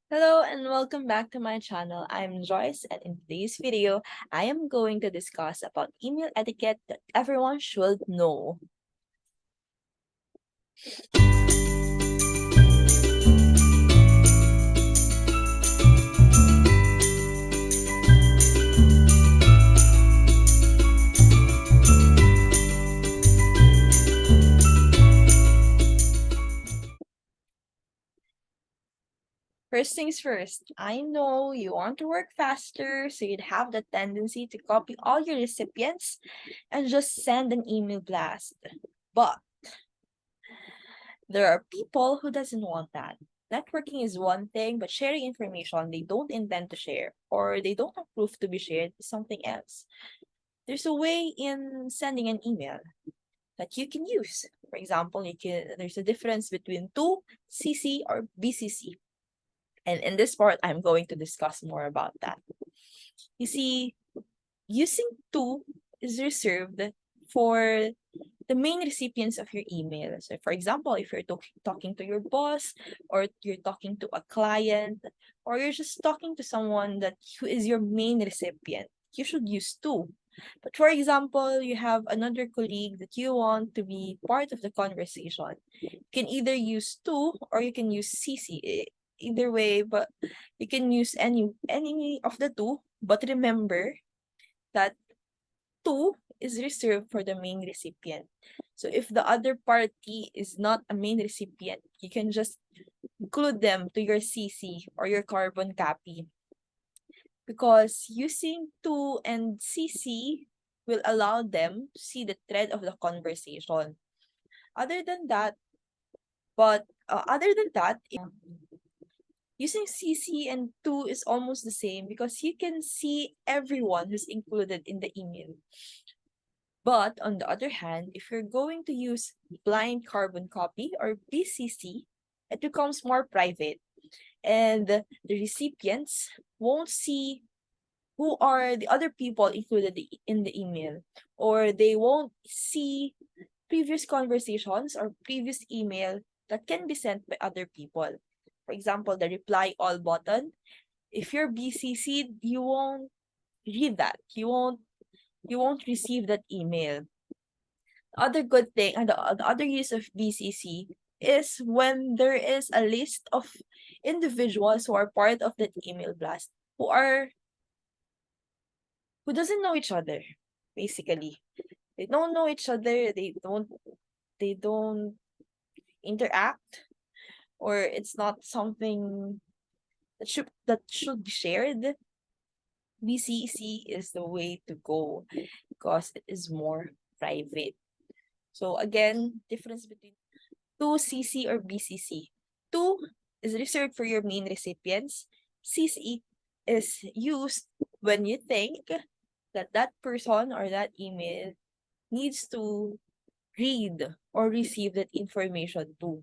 Hello and welcome back to my channel. I'm Joyce and in today's video, I am going to discuss about email etiquette that everyone should know. First things first, I know you want to work faster, so you'd have the tendency to copy all your recipients and just send an email blast. But there are people who doesn't want that. Networking is one thing, but sharing information they don't intend to share or they don't approve to be shared is something else. There's a way in sending an email that you can use. For example, there's a difference between to CC or BCC. And in this part, I'm going to discuss more about that. You see, using to is reserved for the main recipients of your email. So for example, if you're talking to your boss or you're talking to a client or you're just talking to someone that who is your main recipient, you should use to. But for example, you have another colleague that you want to be part of the conversation. You can either use to or you can use CC. Either way, but you can use any of the two. But remember that two is reserved for the main recipient. So if the other party is not a main recipient, you can just include them to your CC or your carbon copy. Because using to and CC will allow them to see the thread of the conversation. Other than that, other than that, using CC and to is almost the same because you can see everyone who's included in the email. But on the other hand, if you're going to use blind carbon copy or BCC, it becomes more private and the recipients won't see who are the other people included in the email, or they won't see previous conversations or previous email that can be sent by other people. For example, the reply all button. If you're BCC'd, you won't read that. You won't receive that email. Other good thing and the other use of BCC is when there is a list of individuals who are part of that email blast who doesn't know each other, basically. They don't know each other, they don't interact, or it's not something that should be shared. BCC is the way to go because it is more private. So again, difference between 2CC or BCC. 2 is reserved for your main recipients. CC is used when you think that that person or that email needs to read or receive that information too.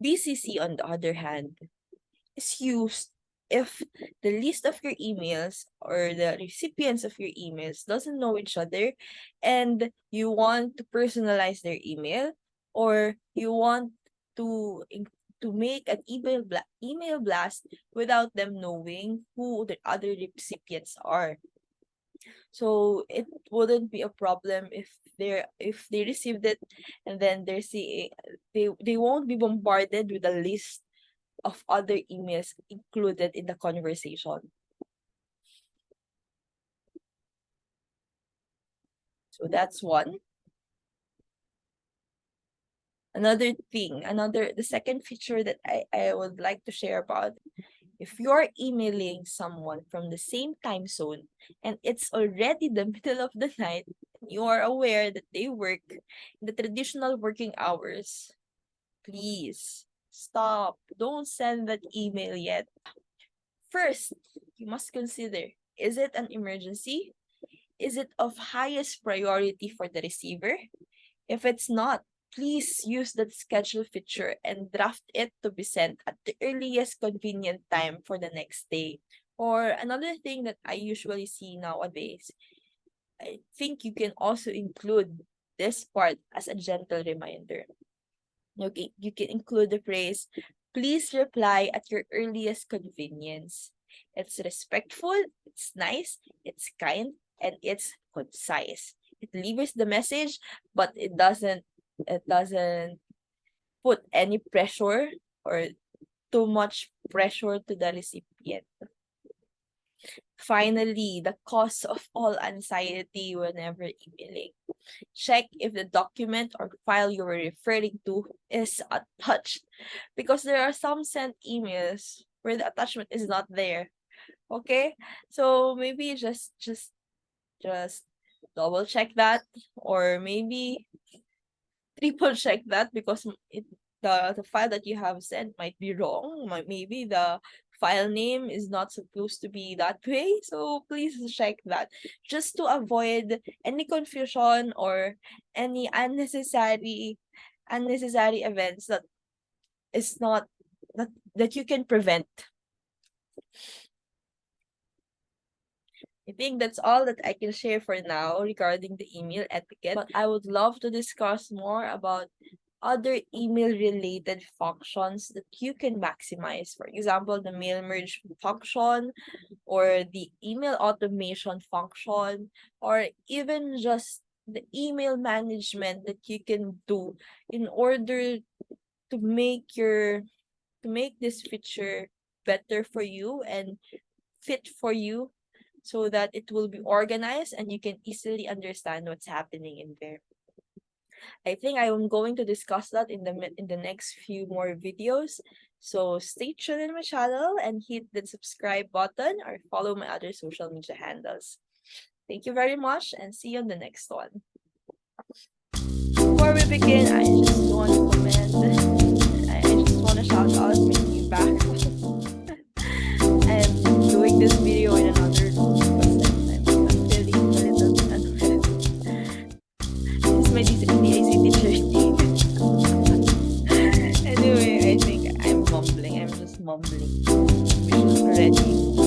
BCC, on the other hand, is used if the list of your emails or the recipients of your emails doesn't know each other and you want to personalize their email or you want to to make an email blast without them knowing who the other recipients are. So it wouldn't be a problem if they received it and then they won't be bombarded with a list of other emails included in the conversation. So that's one. The second feature that I would like to share about, if you're emailing someone from the same time zone and it's already the middle of the night, you are aware that they work in the traditional working hours, please stop. Don't send that email yet. First, you must consider, is it an emergency? Is it of highest priority for the receiver? If it's not, please use that schedule feature and draft it to be sent at the earliest convenient time for the next day. Or another thing that I usually see nowadays, I think you can also include this part as a gentle reminder. You can include the phrase, Please reply at your earliest convenience. It's respectful, it's nice, it's kind, and it's concise. It delivers the message, but it doesn't put any pressure or too much pressure to the recipient. Finally, the cause of all anxiety whenever emailing. Check if the document or file you were referring to is attached, because there are some sent emails where the attachment is not there. Okay? So maybe just double check that, or maybe triple check that, because the file that you have sent might be wrong. Maybe the file name is not supposed to be that way. So please check that, just to avoid any confusion or any unnecessary events that is not that you can prevent. I think that's all that I can share for now regarding the email etiquette, but I would love to discuss more about other email related functions that you can maximize. For example, the mail merge function, or the email automation function, or even just the email management that you can do in order to make this feature better for you and fit for you, so that it will be organized and you can easily understand what's happening in there. I think I am going to discuss that in the next few more videos. So stay tuned in my channel and hit the subscribe button or follow my other social media handles. Thank you very much and see you on the next one. Before we begin, I just want to shout out my new back. I'm doing this video in another room because I'm feeling a little bit unwell. This is my DAC teacher. Anyway, I think I'm mumbling. I'm just mumbling. We should be ready.